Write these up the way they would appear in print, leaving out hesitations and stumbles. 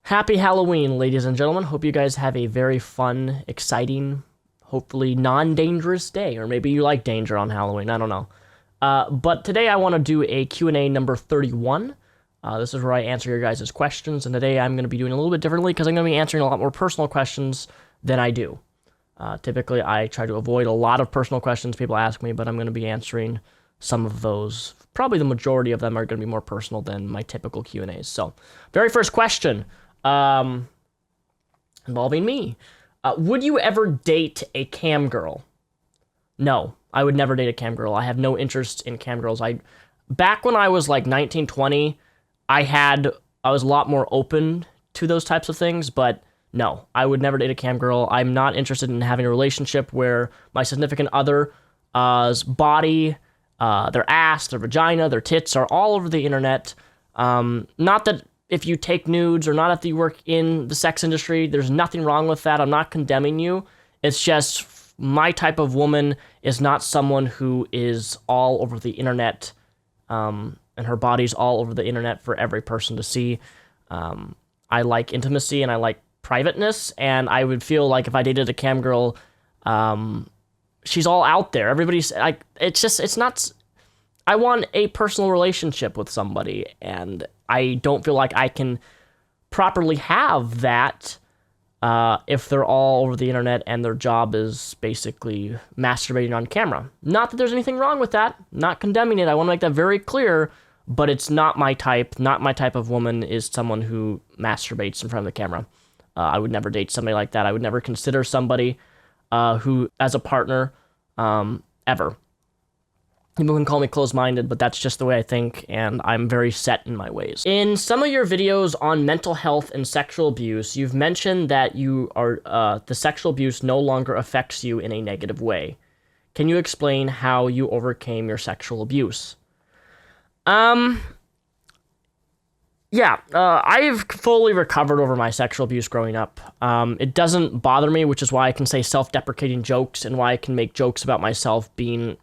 Happy Halloween, ladies and gentlemen. Hope you guys have a very fun, exciting, hopefully non-dangerous day. Or maybe you like danger on Halloween. I don't know. But today I want to do a Q&A number 31. This is where I answer your guys' questions. And today I'm going to be doing a little bit differently because I'm going to be answering a lot more personal questions than I do. Typically, I try to avoid a lot of personal questions people ask me, but I'm going to be answering some of those. Probably the majority of them are going to be more personal than my typical Q&As. So, very first question, involving me. Would you ever date a cam girl? No, I would never date a cam girl. I have no interest in cam girls. Back when I was like 19, 20, I was a lot more open to those types of things, but no, I would never date a cam girl. I'm not interested in having a relationship where my significant other's body, their ass, their vagina, their tits are all over the internet. Not that if you take nudes or not if you work in the sex industry, there's nothing wrong with that. I'm not condemning you. It's just my type of woman is not someone who is all over the internet, and her body's all over the internet for every person to see. I like intimacy and I like privateness, and I would feel like if I dated a cam girl, she's all out there. Everybody's like, it's not. I want a personal relationship with somebody, and I don't feel like I can properly have that if they're all over the internet and their job is basically masturbating on camera. Not that there's anything wrong with that. Not condemning it. I want to make that very clear. But it's not my type. Not my type of woman is someone who masturbates in front of the camera. I would never date somebody like that. I would never consider somebody who as a partner ever. People can call me closed-minded, but that's just the way I think, and I'm very set in my ways. In some of your videos on mental health and sexual abuse, you've mentioned that the sexual abuse no longer affects you in a negative way. Can you explain how you overcame your sexual abuse? Yeah, I've fully recovered over my sexual abuse growing up. It doesn't bother me, which is why I can say self-deprecating jokes and why I can make jokes about myself being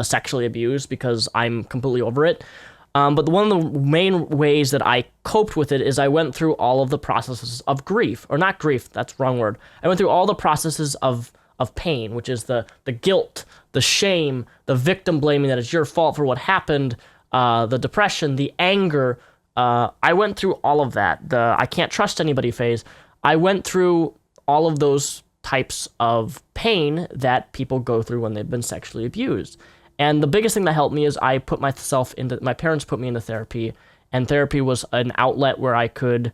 sexually abused, because I'm completely over it. But one of the main ways that I coped with it is I went through all of the processes of grief, or not grief, that's the wrong word. I went through all the processes of pain, which is the guilt, the shame, the victim blaming that it's your fault for what happened, the depression, the anger. I went through all of that. The I can't trust anybody phase. I went through all of those types of pain that people go through when they've been sexually abused. And the biggest thing that helped me is my parents put me into therapy, and therapy was an outlet where I got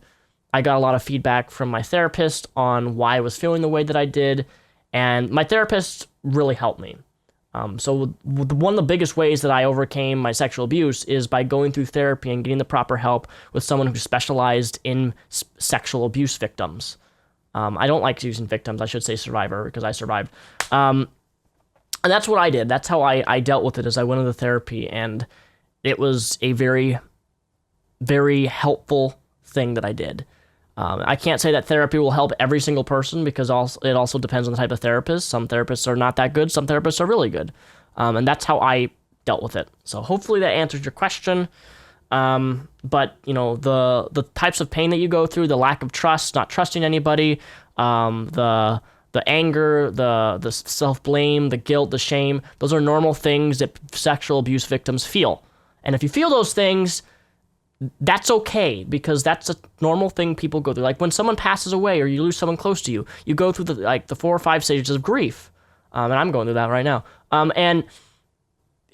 a lot of feedback from my therapist on why I was feeling the way that I did, and my therapist really helped me. So one of the biggest ways that I overcame my sexual abuse is by going through therapy and getting the proper help with someone who specialized in sexual abuse victims. I don't like using victims. I should say survivor, because I survived. And that's what I did. That's how I dealt with it, as I went into therapy, and it was a very, very helpful thing that I did. I can't say that therapy will help every single person, because it also depends on the type of therapist. Some therapists are not that good. Some therapists are really good. And that's how I dealt with it. So hopefully that answers your question. But, you know, the types of pain that you go through, the lack of trust, not trusting anybody, the anger, the self-blame, the guilt, the shame, those are normal things that sexual abuse victims feel. And if you feel those things, that's okay, because that's a normal thing people go through. Like when someone passes away or you lose someone close to you, you go through the 4 or 5 stages of grief. And I'm going through that right now. And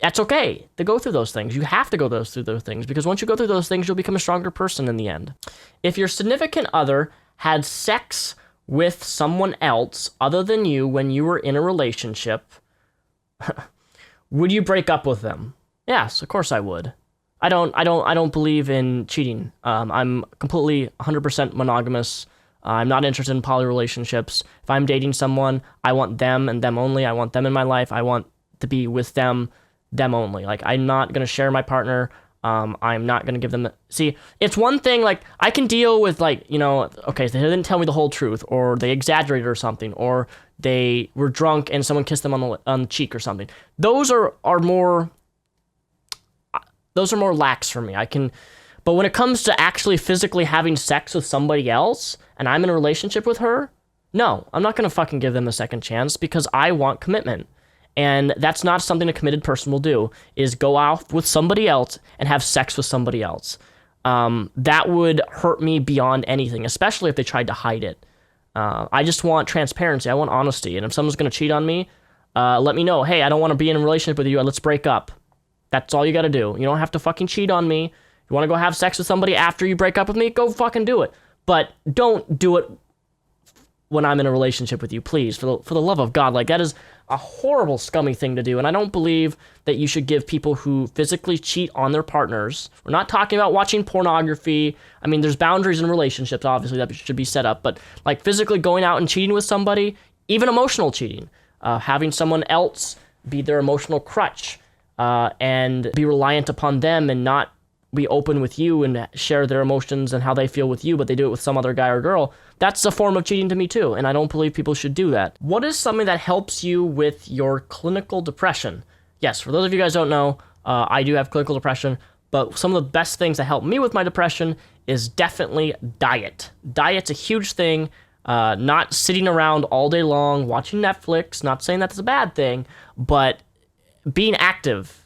that's okay to go through those things. You have to go through those things, because once you go through those things, you'll become a stronger person in the end. If your significant other had sex with someone else other than you when you were in a relationship, would you break up with them? Yes, of course I would. I don't believe in cheating. I'm completely 100% monogamous. I'm not interested in poly relationships. If I'm dating someone, I want them and them only. I want them in my life. I want to be with them only. Like, I'm not going to share my partner. I'm not going to give them see, it's one thing, like, I can deal with, like, you know, okay, so they didn't tell me the whole truth, or they exaggerated or something, or they were drunk and someone kissed them on the cheek or something. Those are more lax for me. But when it comes to actually physically having sex with somebody else, and I'm in a relationship with her, no, I'm not going to fucking give them a second chance because I want commitment. And that's not something a committed person will do, is go out with somebody else and have sex with somebody else. That would hurt me beyond anything, especially if they tried to hide it. I just want transparency. I want honesty. And if someone's going to cheat on me, let me know. Hey, I don't want to be in a relationship with you. Let's break up. That's all you got to do. You don't have to fucking cheat on me. You want to go have sex with somebody after you break up with me? Go fucking do it. But don't do it when I'm in a relationship with you, please. For the love of God. Like, that is a horrible, scummy thing to do. And I don't believe that you should give people who physically cheat on their partners. We're not talking about watching pornography. I mean, there's boundaries in relationships, obviously, that should be set up. But, like, physically going out and cheating with somebody, even emotional cheating, having someone else be their emotional crutch, and be reliant upon them and not be open with you and share their emotions and how they feel with you, but they do it with some other guy or girl, that's a form of cheating to me too, and I don't believe people should do that. What is something that helps you with your clinical depression? Yes, for those of you guys who don't know, I do have clinical depression, but some of the best things that help me with my depression is definitely diet. Diet's a huge thing. Not sitting around all day long watching Netflix, not saying that's a bad thing, but being active.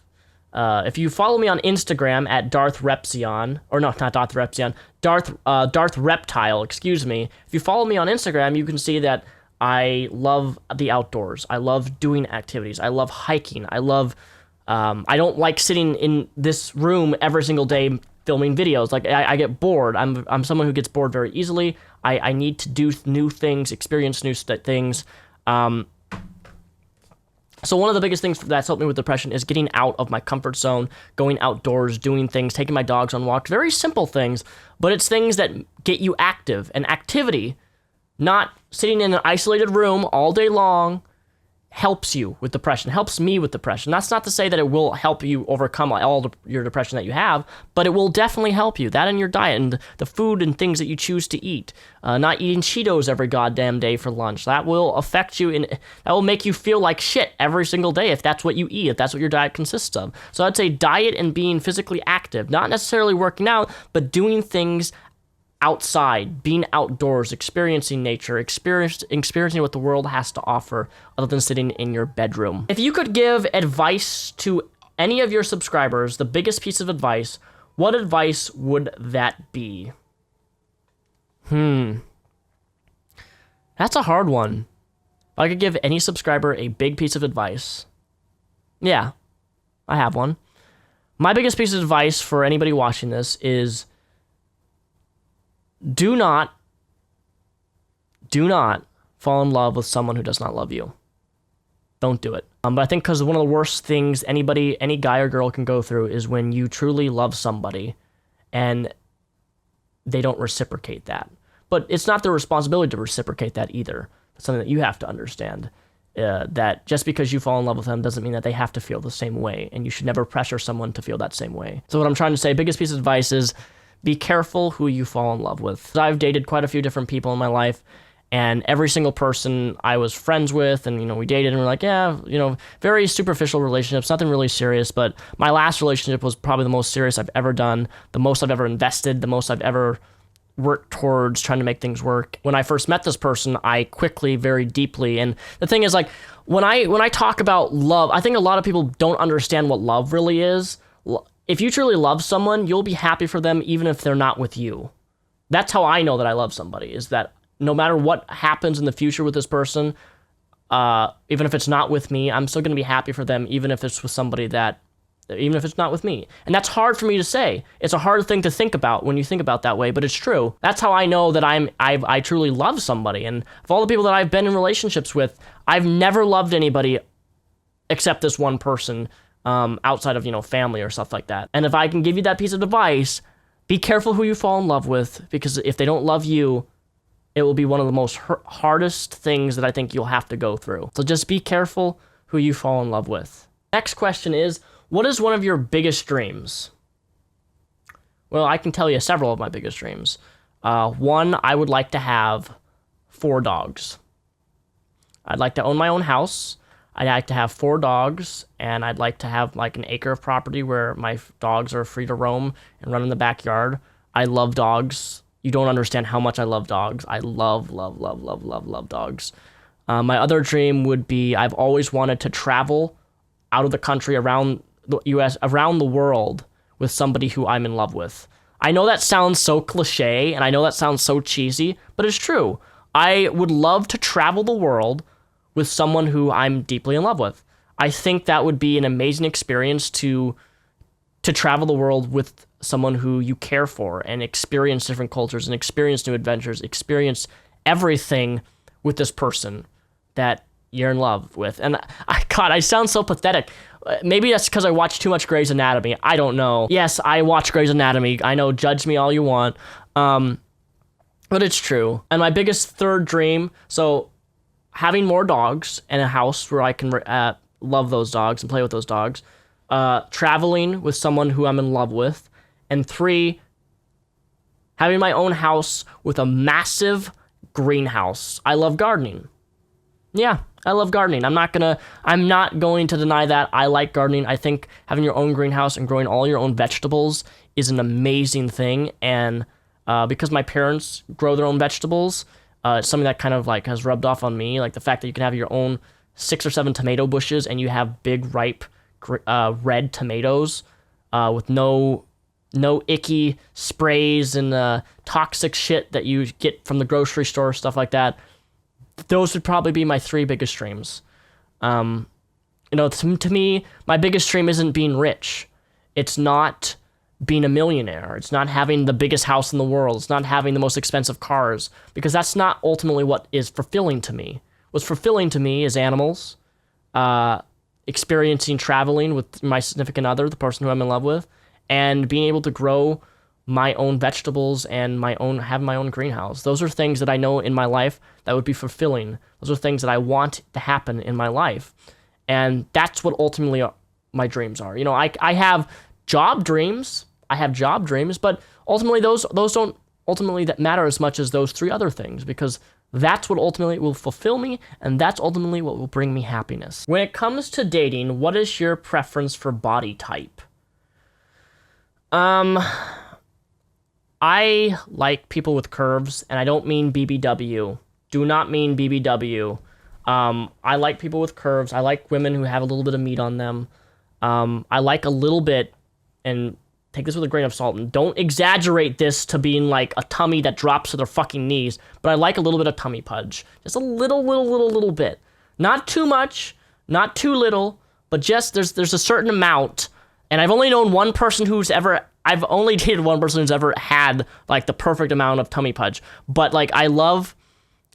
If you follow me on Instagram at Darth Repzion, or no, not Darth Repzion, Darth Reptile, excuse me. If you follow me on Instagram, you can see that I love the outdoors. I love doing activities. I love hiking. I don't like sitting in this room every single day filming videos. Like, I get bored. I'm someone who gets bored very easily. I need to do new things, experience new things. So one of the biggest things that's helped me with depression is getting out of my comfort zone, going outdoors, doing things, taking my dogs on walks. Very simple things, but it's things that get you active. And activity, not sitting in an isolated room all day long, helps you with depression, helps me with depression. That's not to say that it will help you overcome all your depression that you have, but it will definitely help you. That and your diet and the food and things that you choose to eat. Not eating Cheetos every goddamn day for lunch. That will affect you, and that will make you feel like shit every single day if that's what you eat, if that's what your diet consists of. So I'd say diet and being physically active, not necessarily working out, but doing things outside, being outdoors, experiencing nature, experiencing what the world has to offer other than sitting in your bedroom. If you could give advice to any of your subscribers, the biggest piece of advice, what advice would that be? That's a hard one. If I could give any subscriber a big piece of advice. Yeah, I have one. My biggest piece of advice for anybody watching this is do not fall in love with someone who does not love you. Don't do it. But I think because one of the worst things any guy or girl can go through is when you truly love somebody and they don't reciprocate that. But it's not their responsibility to reciprocate that either. It's something that you have to understand. That just because you fall in love with them doesn't mean that they have to feel the same way, and you should never pressure someone to feel that same way. So what I'm trying to say, biggest piece of advice is be careful who you fall in love with. I've dated quite a few different people in my life, and every single person I was friends with, and, we dated, and we're like, yeah, very superficial relationships, nothing really serious, but my last relationship was probably the most serious I've ever done, the most I've ever invested, the most I've ever worked towards trying to make things work. When I first met this person, I quickly, very deeply, and the thing is, like, when I talk about love, I think a lot of people don't understand what love really is. If you truly love someone, you'll be happy for them even if they're not with you. That's how I know that I love somebody, is that no matter what happens in the future with this person, even if it's not with me, I'm still going to be happy for them even if it's with somebody even if it's not with me. And that's hard for me to say. It's a hard thing to think about when you think about that way, but it's true. That's how I know that I truly love somebody. And of all the people that I've been in relationships with, I've never loved anybody except this one person, outside of, family or stuff like that. And if I can give you that piece of advice, be careful who you fall in love with, because if they don't love you, it will be one of the most hardest things that I think you'll have to go through. So just be careful who you fall in love with. Next question is, what is one of your biggest dreams? Well, I can tell you several of my biggest dreams. One, I would like to have 4 dogs. I'd like to own my own house. I'd like to have 4 dogs, and I'd like to have like an acre of property where my dogs are free to roam and run in the backyard. I love dogs. You don't understand how much I love dogs. I love, love, love, love, love, love dogs. My other dream would be I've always wanted to travel out of the country, around the US, around the world with somebody who I'm in love with. I know that sounds so cliche and I know that sounds so cheesy, but it's true. I would love to travel the world with someone who I'm deeply in love with. I think that would be an amazing experience to travel the world with someone who you care for and experience different cultures and experience new adventures, experience everything with this person that you're in love with. And God, I sound so pathetic. Maybe that's because I watch too much Grey's Anatomy. I don't know. Yes, I watch Grey's Anatomy. I know, judge me all you want. But it's true. And my biggest third dream, so having more dogs and a house where I can love those dogs and play with those dogs. Traveling with someone who I'm in love with. And 3, having my own house with a massive greenhouse. I love gardening. Yeah, I love gardening. I'm not going to deny that. I like gardening. I think having your own greenhouse and growing all your own vegetables is an amazing thing. And because my parents grow their own vegetables, it's something that kind of like has rubbed off on me. Like the fact that you can have your own 6 or 7 tomato bushes and you have big, ripe, red tomatoes with no icky sprays and toxic shit that you get from the grocery store, stuff like that. Those would probably be my 3 biggest dreams. To me, my biggest dream isn't being rich. It's not being a millionaire. It's not having the biggest house in the world. It's not having the most expensive cars, because that's not ultimately what is fulfilling to me. What's fulfilling to me is animals, experiencing traveling with my significant other, the person who I'm in love with, and being able to grow my own vegetables and have my own greenhouse. Those are things that I know in my life that would be fulfilling. Those are things that I want to happen in my life. And that's what ultimately my dreams are. I have job dreams. But ultimately those don't ultimately that matter as much as those 3 other things, because that's what ultimately will fulfill me, and that's ultimately what will bring me happiness. When it comes to dating, what is your preference for body type? I like people with curves, and I don't mean BBW. Do not mean BBW. I like people with curves. I like women who have a little bit of meat on them. I like a little bit, and take this with a grain of salt, and don't exaggerate this to being like a tummy that drops to their fucking knees, but I like a little bit of tummy pudge. Just a little bit. Not too much, not too little, but just there's a certain amount. And I've only dated one person who's ever had like the perfect amount of tummy pudge. But like I love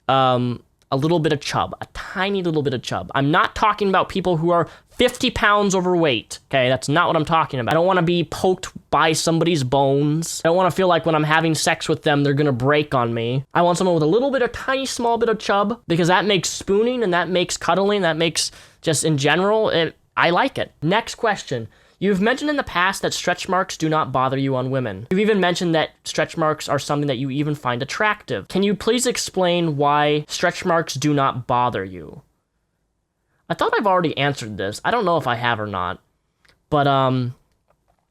a little bit of chub, a tiny little bit of chub. I'm not talking about people who are 50 pounds overweight. Okay, that's not what I'm talking about. I don't want to be poked by somebody's bones. I don't want to feel like when I'm having sex with them, they're gonna break on me. I want someone with a little bit of tiny small bit of chub, because that makes spooning and that makes cuddling, that makes just in general, I like it. Next question. You've mentioned in the past that stretch marks do not bother you on women. You've even mentioned that stretch marks are something that you even find attractive. Can you please explain why stretch marks do not bother you? I thought I've already answered this. I don't know if I have or not. But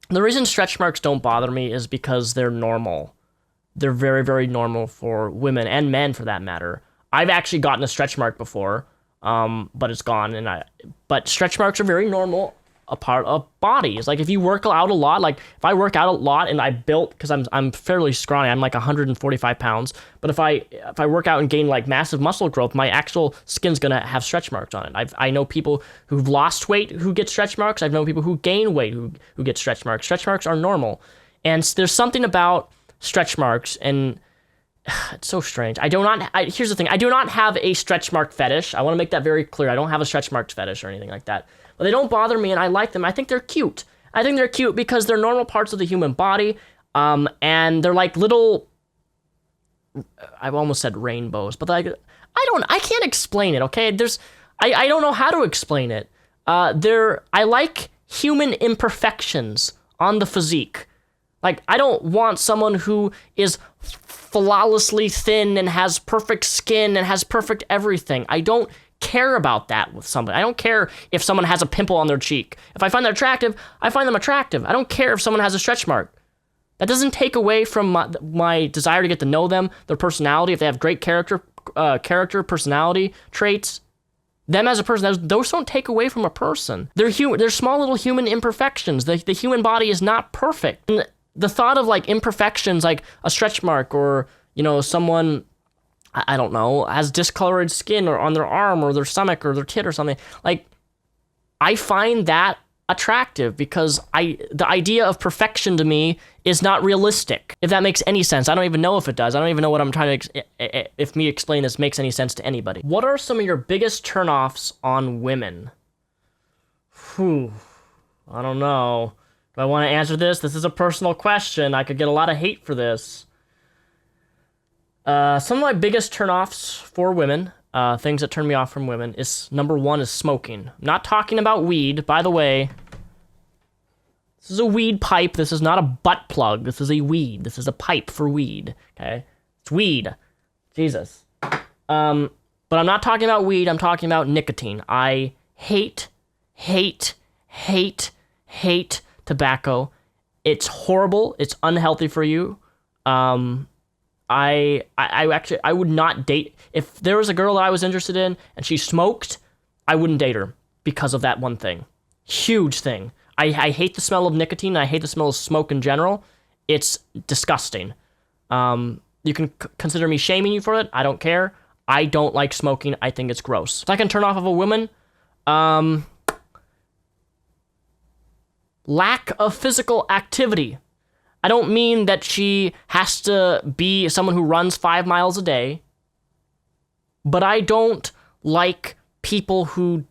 the reason stretch marks don't bother me is because they're normal. They're very, very normal for women and men for that matter. I've actually gotten a stretch mark before, but it's gone. But stretch marks are very normal. A part of bodies. Like if you work out a lot, like if I work out a lot and I built, because I'm fairly scrawny, I'm like 145 pounds, but if I work out and gain like massive muscle growth, my actual skin's gonna have stretch marks on it. I know people who've lost weight who get stretch marks. I've known people who gain weight who get stretch marks. Stretch marks are normal. And there's something about stretch marks, and it's so strange. Here's the thing. I do not have a stretch mark fetish. I want to make that very clear. I don't have a stretch marks fetish or anything like that. But they don't bother me, and I like them. I think they're cute. I think they're cute because they're normal parts of the human body, and they're like little, I almost said rainbows, but like, I can't explain it, okay? I don't know how to explain it. I like human imperfections on the physique. Like, I don't want someone who is flawlessly thin and has perfect skin and has perfect everything. I don't care about that with somebody. I don't care if someone has a pimple on their cheek. If I find that attractive, I find them attractive. I don't care if someone has a stretch mark. That doesn't take away from my desire to get to know them, their personality, if they have great character, personality traits. Them as a person, those don't take away from a person. They're human. They're small little human imperfections. The human body is not perfect. And the thought of like imperfections, like a stretch mark, or someone, I don't know, has discolored skin or on their arm or their stomach or their tit or something. Like, I find that attractive because the idea of perfection to me is not realistic, if that makes any sense. I don't even know if it does. I don't even know what I'm trying to, if me explain this makes any sense to anybody. What are some of your biggest turnoffs on women? I don't know. Do I want to answer this? This is a personal question. I could get a lot of hate for this. Some of my biggest turnoffs for women, things that turn me off from women, is number one is smoking. I'm not talking about weed, by the way. This is a weed pipe. This is not a butt plug. This is a weed. This is a pipe for weed. Okay, it's weed. Jesus. But I'm not talking about weed. I'm talking about nicotine. I hate tobacco. It's horrible. It's unhealthy for you. I would not date, if there was a girl that I was interested in and she smoked, I wouldn't date her because of that one thing. Huge thing. I hate the smell of nicotine. I hate the smell of smoke in general. It's disgusting. You can consider me shaming you for it. I don't care. I don't like smoking. I think it's gross. Second turn off of a woman, lack of physical activity. I don't mean that she has to be someone who runs 5 miles a day, but I don't like people who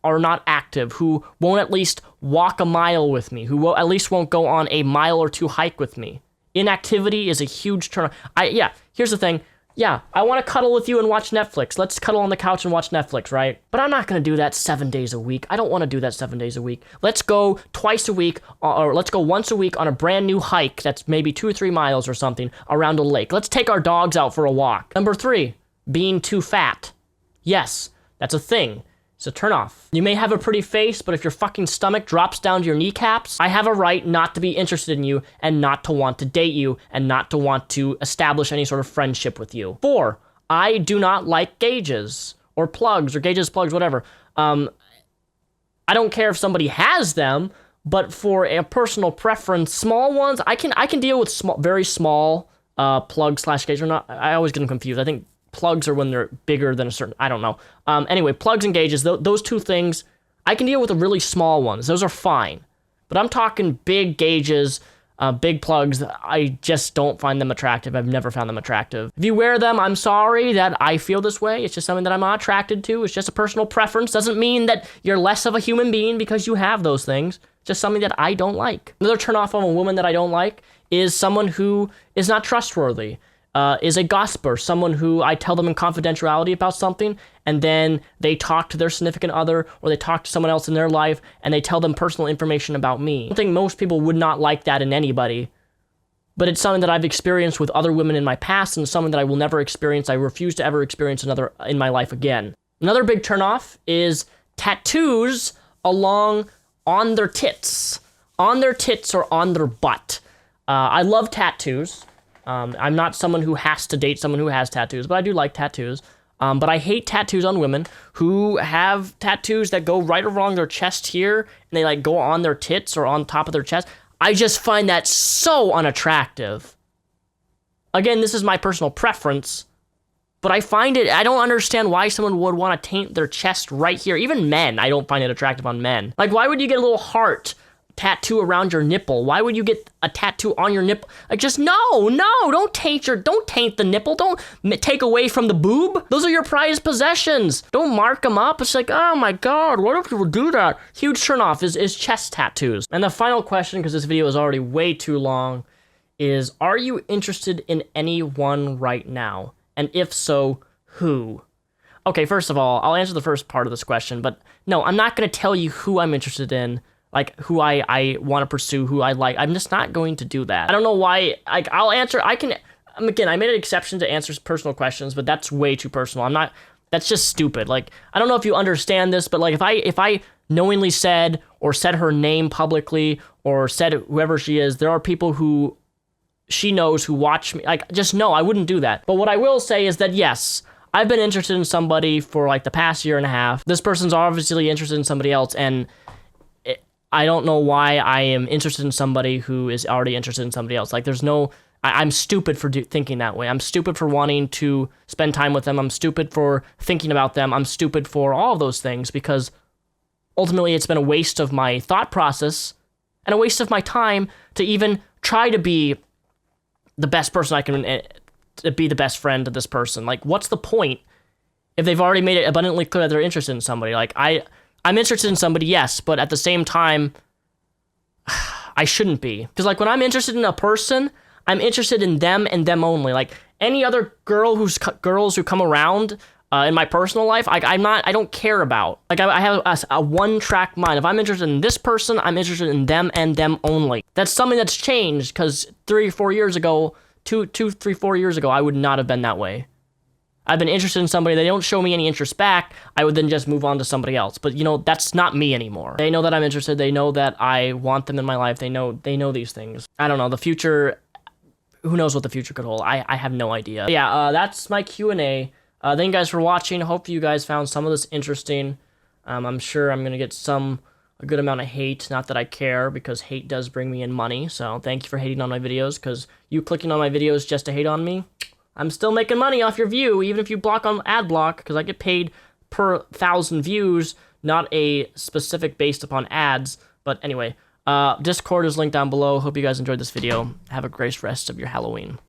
are not active, who won't at least walk a mile with me, who at least won't go on a mile or two hike with me. Inactivity is a huge turn on. Here's the thing. Yeah, I want to cuddle with you and watch Netflix. Let's cuddle on the couch and watch Netflix, right? But I'm not going to do that 7 days a week. I don't want to do that 7 days a week. Let's go twice a week, or let's go once a week on a brand new hike that's maybe 2 or 3 miles or something around a lake. Let's take our dogs out for a walk. Number 3, being too fat. Yes, that's a thing. It's a turnoff. You may have a pretty face, but if your fucking stomach drops down to your kneecaps, I have a right not to be interested in you and not to want to date you and not to want to establish any sort of friendship with you. 4, I do not like gauges or plugs, whatever. I don't care if somebody has them, but for a personal preference, small ones, I can deal with very small plug/gauge or not. I always get them confused. I think plugs are when they're bigger than a certain, I don't know. Anyway, plugs and gauges, those two things, I can deal with the really small ones. Those are fine. But I'm talking big gauges, big plugs. I just don't find them attractive. I've never found them attractive. If you wear them, I'm sorry that I feel this way. It's just something that I'm not attracted to. It's just a personal preference. Doesn't mean that you're less of a human being because you have those things. Just something that I don't like. Another turnoff on a woman that I don't like is someone who is not trustworthy. Is a gossiper, someone who I tell them in confidentiality about something, and then they talk to their significant other, or they talk to someone else in their life, and they tell them personal information about me. I think most people would not like that in anybody, but it's something that I've experienced with other women in my past, and something that I will never experience. I refuse to ever experience another in my life again. Another big turnoff is tattoos on their tits. On their tits or on their butt. I love tattoos. I'm not someone who has to date someone who has tattoos, but I do like tattoos. But I hate tattoos on women who have tattoos that go right along their chest here, and they like go on their tits or on top of their chest. I just find that so unattractive. Again, this is my personal preference, but I don't understand why someone would want to taint their chest right here. Even men, I don't find it attractive on men. Like, why would you get a little heart tattoo around your nipple? Why would you get a tattoo on your nipple? Like, just no, don't taint the nipple. Don't take away from the boob. Those are your prized possessions. Don't mark them up. It's like, oh my God, why do people do that? Huge turnoff is chest tattoos. And the final question, because this video is already way too long, is, are you interested in anyone right now? And if so, who? Okay, first of all, I'll answer the first part of this question, but no, I'm not going to tell you who I'm interested in, like who I want to pursue, who I like. I'm just not going to do that. I don't know why. Like, I'll answer. Again, I made an exception to answer personal questions, but that's way too personal. That's just stupid. Like, I don't know if you understand this, but like if I knowingly said or said her name publicly or said whoever she is, there are people who she knows who watch me. Like, just no, I wouldn't do that. But what I will say is that yes, I've been interested in somebody for like the past year and a half. This person's obviously interested in somebody else, and I don't know why I am interested in somebody who is already interested in somebody else. Like, there's no, I'm stupid for thinking that way. I'm stupid for wanting to spend time with them. I'm stupid for thinking about them. I'm stupid for all of those things because ultimately it's been a waste of my thought process and a waste of my time to even try to be the best person I can, to be the best friend to this person. Like, what's the point if they've already made it abundantly clear that they're interested in somebody? Like, I'm interested in somebody, yes, but at the same time, I shouldn't be. Because, like, when I'm interested in a person, I'm interested in them and them only. Like, any other girls who come around in my personal life, I don't care about. Like, I have a one-track mind. If I'm interested in this person, I'm interested in them and them only. That's something that's changed, because 3 or 4 years ago, 4 years ago, I would not have been that way. I've been interested in somebody, they don't show me any interest back, I would then just move on to somebody else. But, you know, that's not me anymore. They know that I'm interested, they know that I want them in my life, they know these things. I don't know, the future, who knows what the future could hold? I have no idea. Yeah, that's my Q&A. Thank you guys for watching. Hope you guys found some of this interesting. I'm sure I'm gonna get a good amount of hate. Not that I care, because hate does bring me in money. So thank you for hating on my videos, because you clicking on my videos just to hate on me, I'm still making money off your view, even if you block on ad block, because I get paid per 1,000 views, not a specific based upon ads. But anyway, Discord is linked down below. Hope you guys enjoyed this video. Have a great rest of your Halloween.